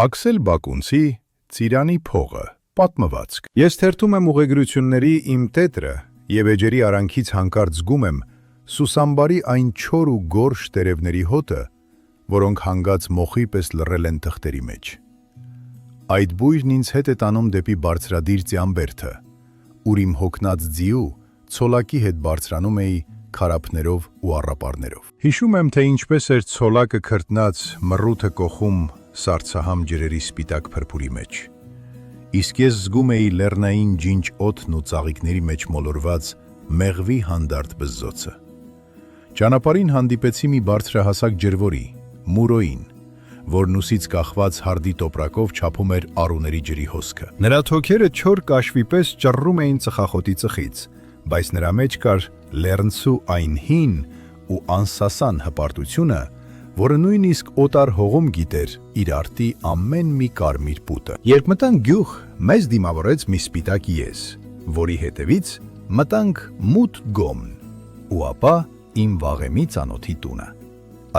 Աքսել Բակունցի Ծիրանի փողը պատմվածք։ Ես թերթում եմ ուղեգրությունների իմ տետրը և էջերի արանքից հանկարծ զգում եմ Սուսամբարի այն չոր ու գորշ տերևների հոտը, որոնք հանգած մոխի պես լռել են թղթերի մեջ։ Այդ բույրն ինձ հետ է տանում դեպի բարձրադիր Ծյամբերդը, ուր իմ հոգնած ձիու ցոլակի հետ բարձրանում էի քարափներով ու առապարներով։ Հիշում եմ, թե ինչպես էր ցոլակը քրտնած մռութը կոխում սառցահամ ջրերի սպիտակ փրփուրի մեջ։ Իսկ ես զգում էի լեռնային ջինջ օդն ու ծաղիկների մեջ մոլորված մեղվի հանդարտ բզզոցը։ Ճանապարհին հանդիպեցի մի բարձրահասակ ջրվորի, Մուրոյին, որն ուսից կախված հարդի տոպրակով չափում էր արուների ջրի հոսքը։ Նրա թոքերը չոր կաշվի պես ճռռում էին ծխախոտի ծխից, բայց նրա մեջ կար լեռնցու այն հին ու անսասան հպարտությունը, որը նույնիսկ օտար հողում գիտեր իր արտի ամեն մի կարմիր պուտը։ Երբ մտանք գյուղ, մեզ դիմավորեց մի սպիտակ եզ, որի հետևից մտանք մութ գոմն, ու ապա իմ վաղեմի ծանոթի տունը։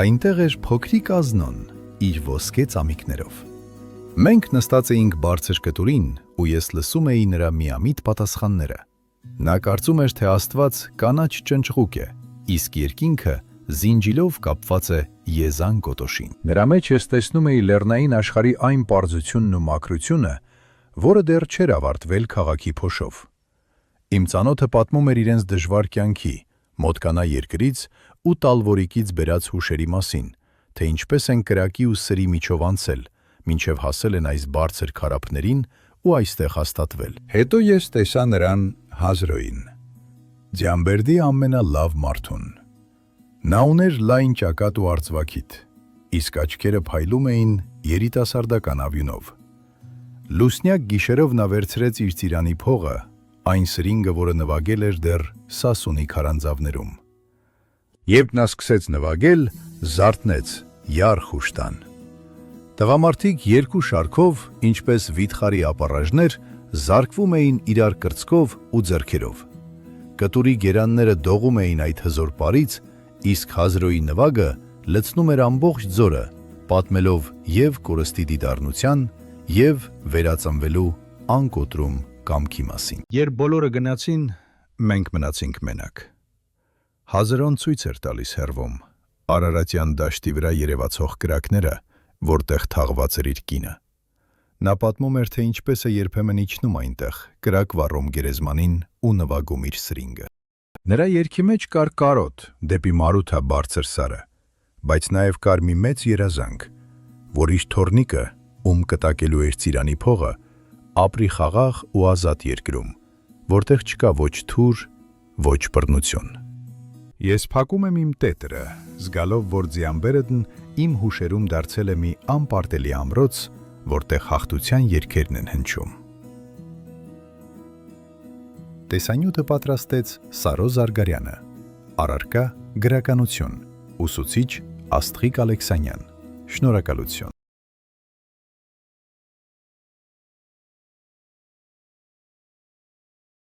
Այնտեղ էր փոքրիկ Ազնոն իր ոսկե ծամիկներով։ Մենք նստած էինք բարձր կտուրին, ու ես լսում էի նրա միամիտ պատասխանները։ Նա կարծում էր, թե Աստված կանաչ ճնճղուկ է, իսկ երկինքը զինջիլով կապված է եզան կոտոշին։ Նրա մեջ ես տեսնում էի լեռնային աշխարհի այն պարզությունն ու մաքրությունը, որը դեռ չէր ավարտվել քաղաքի փոշով։ Իմ ծանոթը պատմում էր իրենց դժվար կյանքի, մոտկանա երկրից ու տալվորիկից բերած հուշերի մասին, թե ինչպես են կրակի ու սրի միջով անցել, մինչև հասել են այս բարձր քարափներին ու այստեղ հաստատվել։ Հետո ես տեսա նրան Հազրոյին, Ձյամբերդի ամենալավ մարդուն։ Նա ուներ լայն ճակատ ու արծվաքիթ, իսկ աչքերը փայլում էին երիտասարդական ավյունով։ Լուսնյակ գիշերով նա վերցրեց իր ծիրանի փողը, այն սրինգը, որը նվագել էր դեռ Սասունի քարանձավներում։ Երբ նա սկսեց նվագել, զարթնեց յար-խուշտան։ Տղամարդիկ երկու շարքով, ինչպես վիթխարի ապառաժներ, զարկվում էին իրար կրծքով ու ձեռքերով։ Կտուրի գերանները դողում էին այդ հզոր պարից, իսկ Հազրոյի նվագը լցնում էր ամբողջ ձորը, պատմելով և կորստի դիդարնության, և վերածնվելու անկոտրում կամքի մասին։ Երբ բոլորը գնացին, մենք մնացինք մենակ։ Հազրոն ցույց էր տալիս հեռվում Արարատյան դաշտի վրա երևացող կրակները, որտեղ թաղված էր իր կինը։ Նա պատմում էր, թե ինչպես է երբեմն իջնում այնտեղ, կրակ վառում գերեզմանին ու նվագում իր սրինգը։ Նրա երգի մեջ կար կարոտ դեպի Մարութա բարձր սարը, բայց նաև կար մի մեծ երազանք, որ իր թոռնիկը, ում կտակելու էր ծիրանի փողը, ապրի խաղաղ ու ազատ երկրում, որտեղ չկա ոչ թուր, ոչ բռնություն։ Ես փակում եմ իմ տետրը, զգալով, որ Ձյամբերդն իմ հուշերում դարձել է մի անպարտելի ամրոց, որտեղ հաղթության երգերն են հնչում։ Տեսանյութը պատրաստեց Սարո Զարգարյանը, առարկա գրականություն, ուսուցիչ Աստղիկ Ալեքսանյան։ Շնորհակալություն։